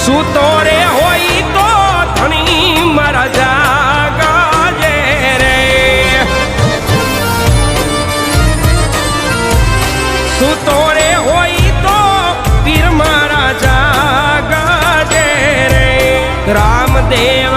સૂતો રે હોય તો ધણી મારા જાગજે રે, સૂતો રે હોય તો પીર મારા જાગજે રે. રામદેવ